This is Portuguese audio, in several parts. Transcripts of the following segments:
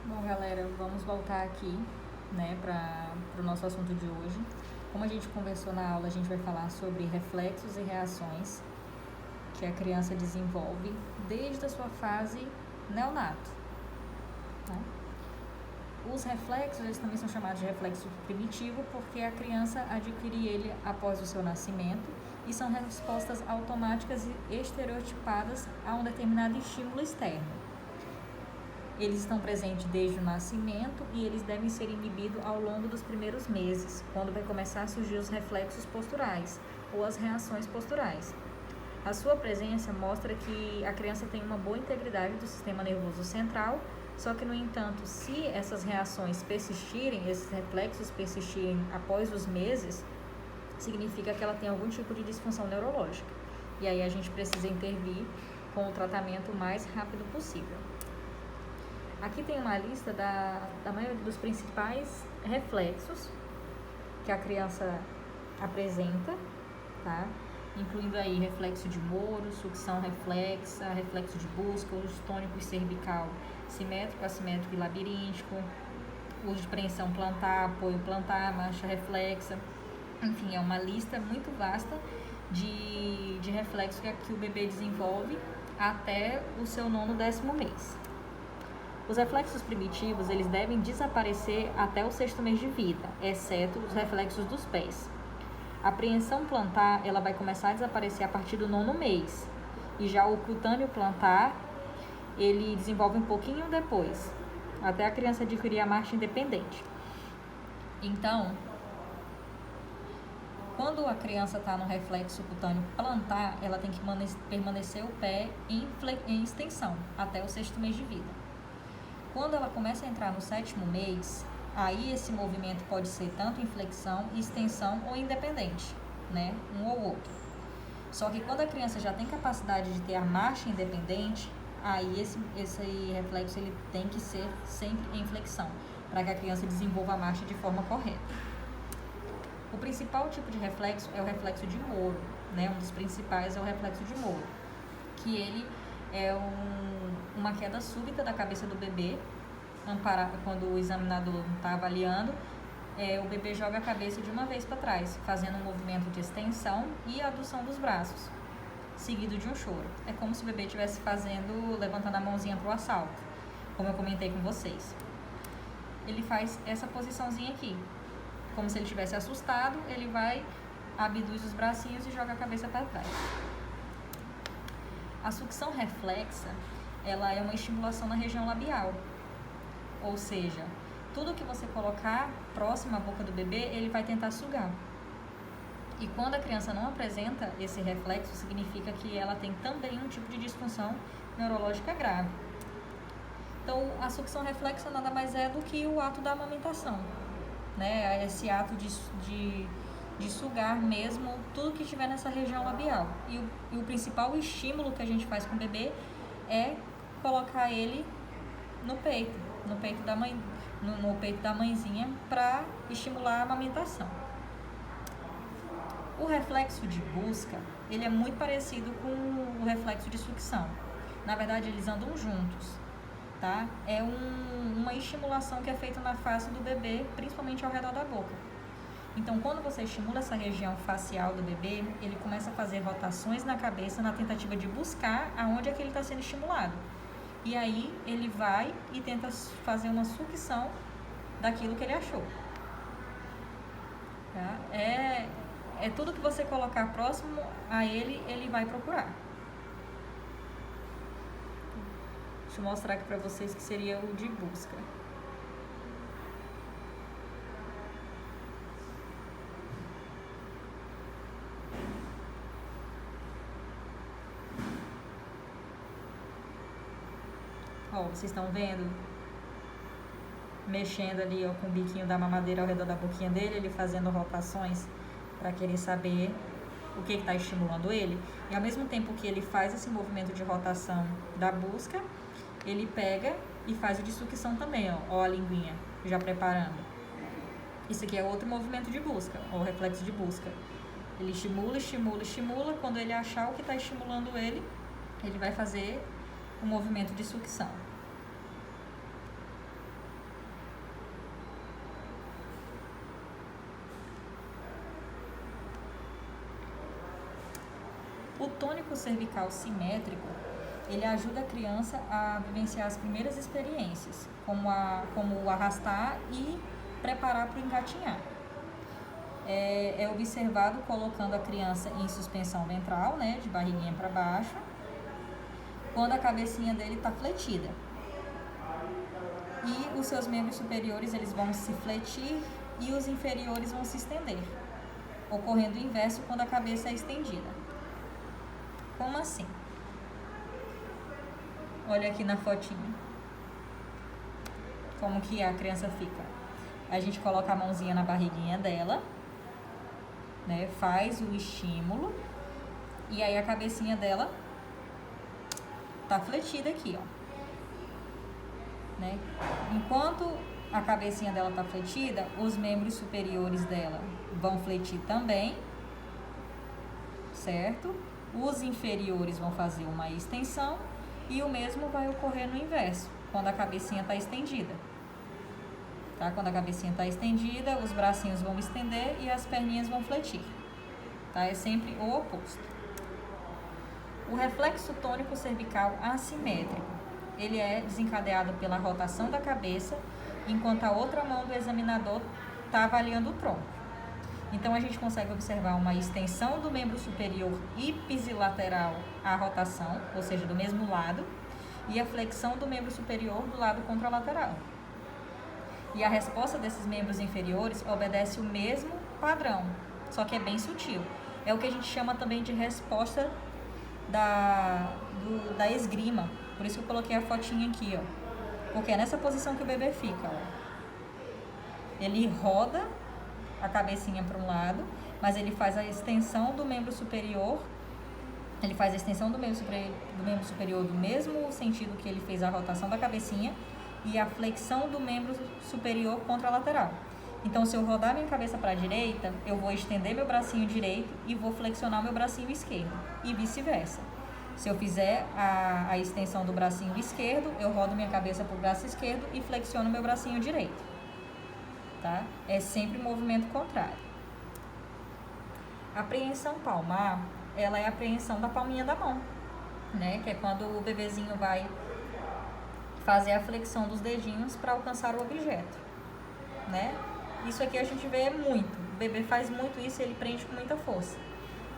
Bom, galera, vamos voltar aqui, né, para o nosso assunto de hoje. Como a gente conversou na aula, a gente vai falar sobre reflexos e reações que a criança desenvolve desde a sua fase neonato. Tá? Os reflexos, eles também são chamados de reflexo primitivo porque a criança adquire ele após o seu nascimento e são respostas automáticas e estereotipadas a um determinado estímulo externo. Eles estão presentes desde o nascimento e eles devem ser inibidos ao longo dos primeiros meses, quando vai começar a surgir os reflexos posturais ou as reações posturais. A sua presença mostra que a criança tem uma boa integridade do sistema nervoso central, só que, no entanto, se essas reações persistirem, esses reflexos persistirem após os meses, significa que ela tem algum tipo de disfunção neurológica. E aí a gente precisa intervir com o tratamento o mais rápido possível. Aqui tem uma lista da maioria dos principais reflexos que a criança apresenta, tá? Incluindo aí reflexo de Moro, sucção reflexa, reflexo de busca, uso tônico e cervical simétrico, assimétrico e labiríntico, uso de preensão plantar, apoio plantar, marcha reflexa. Enfim, é uma lista muito vasta de reflexos que o bebê desenvolve até o seu 9º mês. Os reflexos primitivos, eles devem desaparecer até o 6º mês de vida, exceto os reflexos dos pés. A preensão plantar, ela vai começar a desaparecer a partir do 9º mês. E já o cutâneo plantar, ele desenvolve um pouquinho depois, até a criança adquirir a marcha independente. Então, quando a criança está no reflexo cutâneo plantar, ela tem que permanecer o pé em extensão até o 6º mês de vida. Quando ela começa a entrar no 7º mês, aí esse movimento pode ser tanto em flexão, extensão ou independente, né? Um ou outro. Só que quando a criança já tem capacidade de ter a marcha independente, aí esse reflexo ele tem que ser sempre em flexão, para que a criança desenvolva a marcha de forma correta. O principal tipo de reflexo é o reflexo de Moro, né? Um dos principais é o reflexo de Moro, que ele é uma queda súbita da cabeça do bebê, quando o examinador não está avaliando, o bebê joga a cabeça de uma vez para trás, fazendo um movimento de extensão e adução dos braços, seguido de um choro. É como se o bebê estivesse levantando a mãozinha para o assalto, como eu comentei com vocês. Ele faz essa posiçãozinha aqui, como se ele estivesse assustado, ele vai, abduz os bracinhos e joga a cabeça para trás. A sucção reflexa, ela é uma estimulação na região labial, ou seja, tudo que você colocar próximo à boca do bebê, ele vai tentar sugar. E quando a criança não apresenta esse reflexo, significa que ela tem também um tipo de disfunção neurológica grave. Então, a sucção reflexa nada mais é do que o ato da amamentação, né? Esse ato de sugar mesmo tudo que estiver nessa região labial. E o principal estímulo que a gente faz com o bebê é colocar ele no peito da mãe, no peito da mãezinha, para estimular a amamentação. O reflexo de busca, ele é muito parecido com o reflexo de sucção. Na verdade, eles andam juntos, tá? É uma estimulação que é feita na face do bebê, principalmente ao redor da boca. Então, quando você estimula essa região facial do bebê, ele começa a fazer rotações na cabeça na tentativa de buscar aonde é que ele está sendo estimulado. E aí, ele vai e tenta fazer uma sucção daquilo que ele achou. Tá? É tudo que você colocar próximo a ele, ele vai procurar. Deixa eu mostrar aqui para vocês que seria o de busca. Ó, vocês estão vendo? Mexendo ali, ó, com o biquinho da mamadeira ao redor da boquinha dele, ele fazendo rotações para querer saber o que está estimulando ele. E ao mesmo tempo que ele faz esse movimento de rotação da busca, ele pega e faz o de sucção também, ó a linguinha já preparando. Isso aqui é outro movimento de busca, ó, o reflexo de busca. Ele estimula, estimula, estimula. Quando ele achar o que está estimulando ele, ele vai fazer o movimento de sucção. tônico cervical simétrico, ele ajuda a criança a vivenciar as primeiras experiências, como o arrastar e preparar para o engatinhar. É observado colocando a criança em suspensão ventral, né, de barriguinha para baixo, quando a cabecinha dele está fletida. E os seus membros superiores eles vão se fletir e os inferiores vão se estender, ocorrendo o inverso quando a cabeça é estendida. Como assim? Olha aqui na fotinha como que a criança fica. A gente coloca a mãozinha na barriguinha dela, né, faz o estímulo e aí a cabecinha dela tá fletida aqui, ó, né? Enquanto a cabecinha dela tá fletida, os membros superiores dela vão fletir também, certo? Os inferiores vão fazer uma extensão e o mesmo vai ocorrer no inverso, quando a cabecinha está estendida. Tá? Quando a cabecinha está estendida, os bracinhos vão estender e as perninhas vão fletir. Tá? É sempre o oposto. O reflexo tônico cervical assimétrico, ele é desencadeado pela rotação da cabeça, enquanto a outra mão do examinador está avaliando o tronco. Então, a gente consegue observar uma extensão do membro superior ipsilateral à rotação, ou seja, do mesmo lado, e a flexão do membro superior do lado contralateral. E a resposta desses membros inferiores obedece o mesmo padrão, só que é bem sutil. É o que a gente chama também de resposta da esgrima. Por isso que eu coloquei a fotinha aqui, ó. Porque é nessa posição que o bebê fica, ó. Ele roda a cabecinha para um lado, mas ele faz a extensão do membro superior. Ele faz a extensão do membro superior do mesmo sentido que ele fez a rotação da cabecinha e a flexão do membro superior contralateral. Então, se eu rodar minha cabeça para a direita, eu vou estender meu bracinho direito e vou flexionar meu bracinho esquerdo, e vice-versa. Se eu fizer a extensão do bracinho esquerdo, eu rodo minha cabeça para o braço esquerdo e flexiono meu bracinho direito. Tá? É sempre movimento contrário. A apreensão palmar, ela é a apreensão da palminha da mão, né? Que é quando o bebezinho vai fazer a flexão dos dedinhos para alcançar o objeto, né? Isso aqui a gente vê muito. O bebê faz muito isso e ele prende com muita força.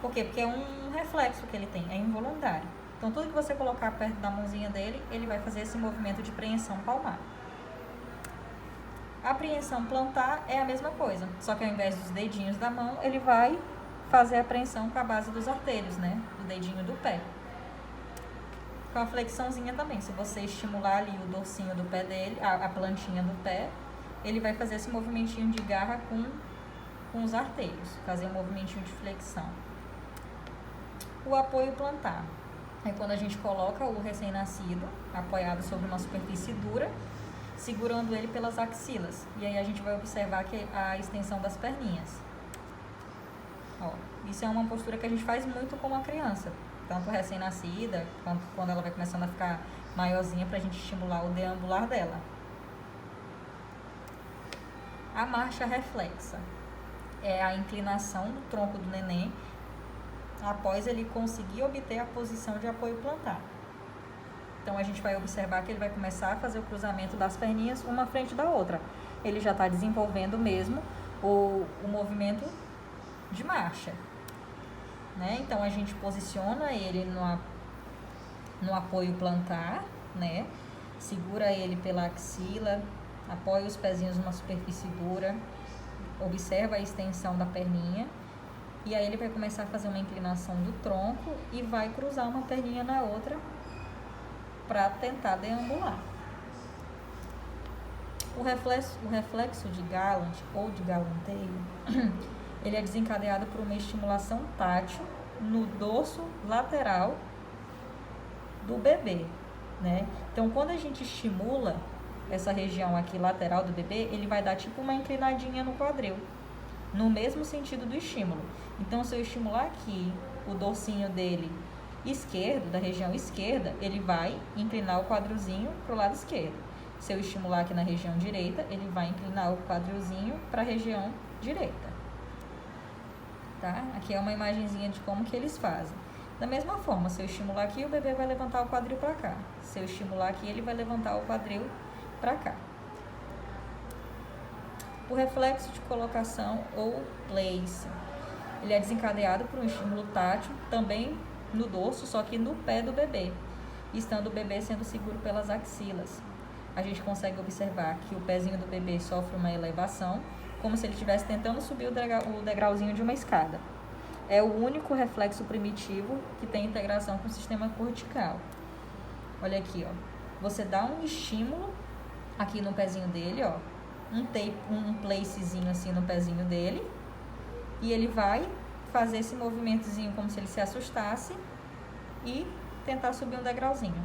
Por quê? Porque é um reflexo que ele tem, é involuntário. Então, tudo que você colocar perto da mãozinha dele, ele vai fazer esse movimento de apreensão palmar. A apreensão plantar é a mesma coisa, só que ao invés dos dedinhos da mão, ele vai fazer a apreensão com a base dos artelhos, né? Do dedinho do pé. Com a flexãozinha também, se você estimular ali o dorsinho do pé dele, a plantinha do pé, ele vai fazer esse movimentinho de garra com os artelhos, fazer um movimentinho de flexão. O apoio plantar é quando a gente coloca o recém-nascido apoiado sobre uma superfície dura, segurando ele pelas axilas. E aí a gente vai observar que a extensão das perninhas. Ó, isso é uma postura que a gente faz muito com a criança, tanto recém-nascida, quanto quando ela vai começando a ficar maiorzinha, pra gente estimular o deambular dela. A marcha reflexa é a inclinação do tronco do neném após ele conseguir obter a posição de apoio plantar. Então, a gente vai observar que ele vai começar a fazer o cruzamento das perninhas uma frente da outra. Ele já está desenvolvendo mesmo o movimento de marcha, né? Então, a gente posiciona ele no apoio plantar, né? Segura ele pela axila, apoia os pezinhos numa superfície dura, observa a extensão da perninha. E aí ele vai começar a fazer uma inclinação do tronco e vai cruzar uma perninha na outra para tentar deambular. O reflexo de Gallant ou de galanteio, ele é desencadeado por uma estimulação tátil no dorso lateral do bebê, né? Então, quando a gente estimula essa região aqui lateral do bebê, ele vai dar tipo uma inclinadinha no quadril, no mesmo sentido do estímulo. Então, se eu estimular aqui o dorsinho dele esquerdo, da região esquerda, ele vai inclinar o quadrilzinho para o lado esquerdo. Se eu estimular aqui na região direita, ele vai inclinar o quadrilzinho para a região direita. Tá? Aqui é uma imagenzinha de como que eles fazem. Da mesma forma, se eu estimular aqui, o bebê vai levantar o quadril para cá. Se eu estimular aqui, ele vai levantar o quadril para cá. O reflexo de colocação ou place, ele é desencadeado por um estímulo tátil, também no dorso, só que no pé do bebê, estando o bebê sendo seguro pelas axilas. A gente consegue observar que o pezinho do bebê sofre uma elevação, como se ele estivesse tentando subir o degrauzinho de uma escada. É o único reflexo primitivo que tem integração com o sistema cortical. Olha aqui, ó. Você dá um estímulo aqui no pezinho dele, ó. Um placezinho assim no pezinho dele. E ele vai fazer esse movimentozinho como se ele se assustasse e tentar subir um degrauzinho.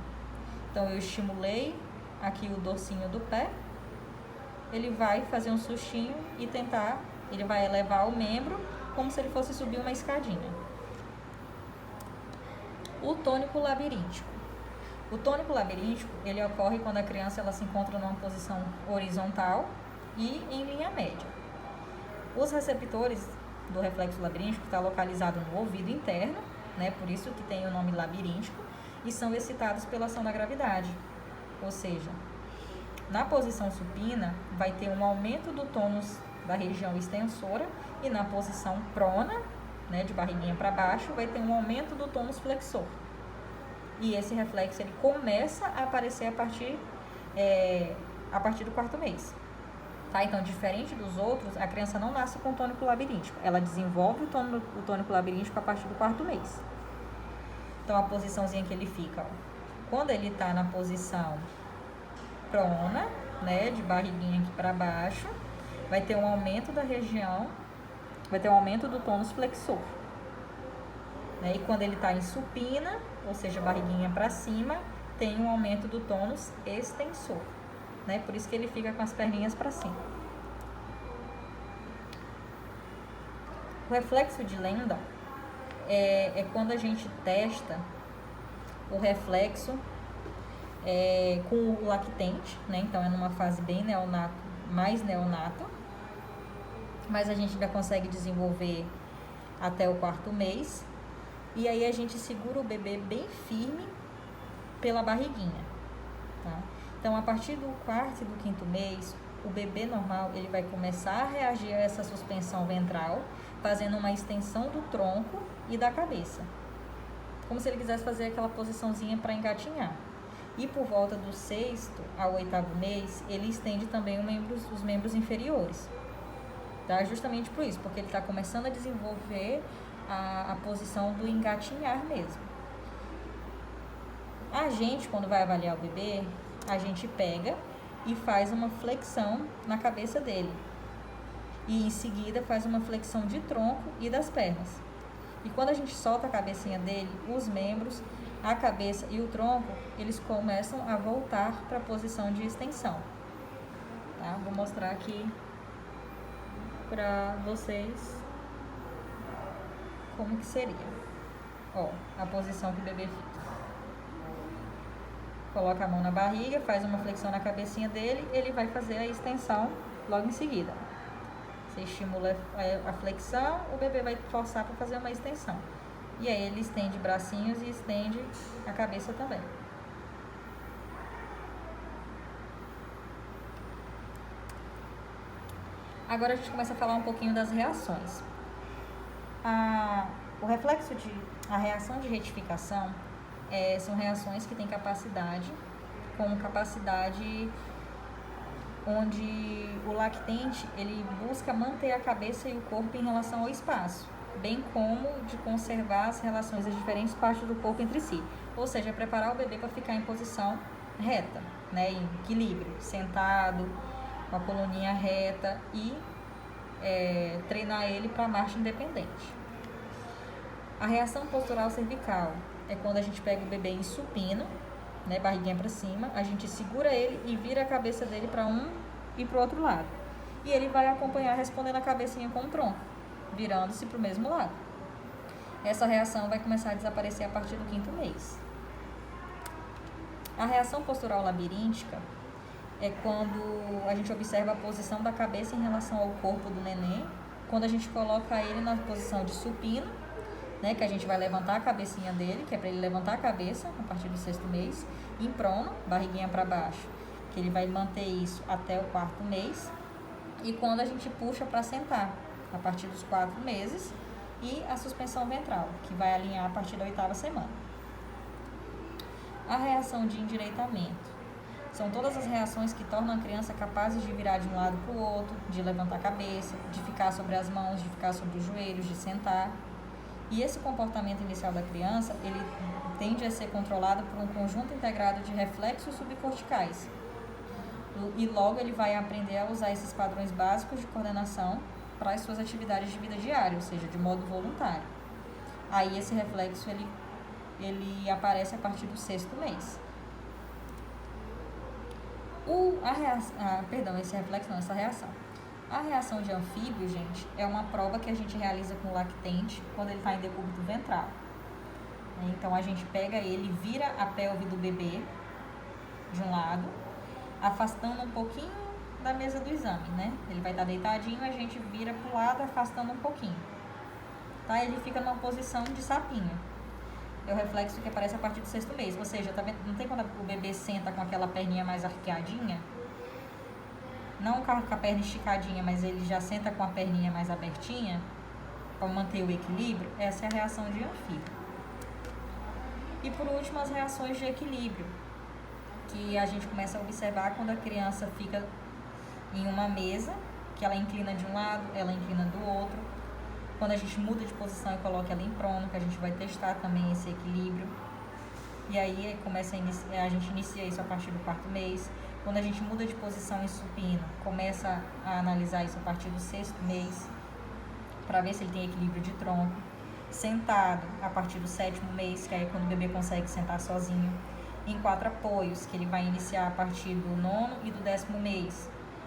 Então, eu estimulei aqui o dorsinho do pé. Ele vai fazer um sustinho e tentar, ele vai elevar o membro como se ele fosse subir uma escadinha. O tônico labiríntico. O tônico labiríntico, ele ocorre quando a criança ela se encontra numa posição horizontal e em linha média. Os receptores do reflexo labiríntico estão localizados no ouvido interno, né, por isso que tem o nome labiríntico, e são excitados pela ação da gravidade. Ou seja, na posição supina, vai ter um aumento do tônus da região extensora, e na posição prona, né, de barriguinha para baixo, vai ter um aumento do tônus flexor. E esse reflexo ele começa a aparecer a partir do quarto mês. Tá? Então, diferente dos outros, a criança não nasce com tônico labiríntico. Ela desenvolve o tônico labiríntico a partir do quarto mês. Então, a posiçãozinha que ele fica, ó, quando ele está na posição prona, né, de barriguinha aqui para baixo, vai ter um aumento da região, vai ter um aumento do tônus flexor. Né? E quando ele está em supina, ou seja, barriguinha para cima, tem um aumento do tônus extensor. Né? Por isso que ele fica com as perninhas para cima. O reflexo de Landau é quando a gente testa o reflexo com o lactente, né? Então é numa fase bem neonato, mais neonato, mas a gente já consegue desenvolver até o quarto mês, e aí a gente segura o bebê bem firme pela barriguinha, tá? Então, a partir do quarto e do quinto mês, o bebê normal ele vai começar a reagir a essa suspensão ventral, fazendo uma extensão do tronco e da cabeça, como se ele quisesse fazer aquela posiçãozinha para engatinhar. E por volta do sexto ao oitavo mês, ele estende também os membros inferiores, tá? Justamente por isso, porque ele está começando a desenvolver a posição do engatinhar mesmo. A gente, quando vai avaliar o bebê, a gente pega e faz uma flexão na cabeça dele. E em seguida faz uma flexão de tronco e das pernas. E quando a gente solta a cabecinha dele, os membros, a cabeça e o tronco, eles começam a voltar para a posição de extensão. Tá? Vou mostrar aqui para vocês como que seria. Ó, a posição que o bebê fica. Coloca a mão na barriga, faz uma flexão na cabecinha dele, ele vai fazer a extensão logo em seguida. Você estimula a flexão, o bebê vai forçar para fazer uma extensão. E aí ele estende bracinhos e estende a cabeça também. Agora a gente começa a falar um pouquinho das reações. A reação de retificação são reações que têm capacidade onde o lactente ele busca manter a cabeça e o corpo em relação ao espaço, bem como de conservar as relações das diferentes partes do corpo entre si, ou seja, preparar o bebê para ficar em posição reta, né, em equilíbrio, sentado, com a coluninha reta e treinar ele para a marcha independente. A reação postural cervical é quando a gente pega o bebê em supino, né, barriguinha para cima, a gente segura ele e vira a cabeça dele para um e para o outro lado. E ele vai acompanhar respondendo a cabecinha com o tronco, virando-se para o mesmo lado. Essa reação vai começar a desaparecer a partir do quinto mês. A reação postural labiríntica é quando a gente observa a posição da cabeça em relação ao corpo do neném, quando a gente coloca ele na posição de supino né? Que a gente vai levantar a cabecinha dele, que é para ele levantar a cabeça a partir do 6º mês, em prono, barriguinha para baixo, que ele vai manter isso até o 4º mês. E quando a gente puxa para sentar, a partir dos 4 meses, e a suspensão ventral, que vai alinhar a partir da 8ª semana. A reação de endireitamento. São todas as reações que tornam a criança capaz de virar de um lado para o outro, de levantar a cabeça, de ficar sobre as mãos, de ficar sobre os joelhos, de sentar. E esse comportamento inicial da criança, ele tende a ser controlado por um conjunto integrado de reflexos subcorticais. E logo ele vai aprender a usar esses padrões básicos de coordenação para as suas atividades de vida diária, ou seja, de modo voluntário. Aí esse reflexo, ele aparece a partir do 6º mês. Essa reação. A reação de anfíbio, gente, é uma prova que a gente realiza com o lactente quando ele está em decúbito ventral. Então, a gente pega ele, vira a pelve do bebê de um lado, afastando um pouquinho da mesa do exame, né? Ele vai estar deitadinho, a gente vira pro lado, afastando um pouquinho. Tá? Ele fica numa posição de sapinho. É o reflexo que aparece a partir do 6º mês. Ou seja, tá vendo? Não tem quando o bebê senta com aquela perninha mais arqueadinha? Não com a perna esticadinha, mas ele já senta com a perninha mais abertinha para manter o equilíbrio. Essa é a reação de anfíbio. E por último, as reações de equilíbrio, que a gente começa a observar quando a criança fica em uma mesa, que ela inclina de um lado, ela inclina do outro. Quando a gente muda de posição e coloca ela em prono, que a gente vai testar também esse equilíbrio. E aí a gente inicia isso a partir do 4º mês. Quando a gente muda de posição em supino, começa a analisar isso a partir do 6º mês, para ver se ele tem equilíbrio de tronco. Sentado a partir do 7º mês, que é quando o bebê consegue sentar sozinho. Em 4 apoios, que ele vai iniciar a partir do 9º e do 10º mês.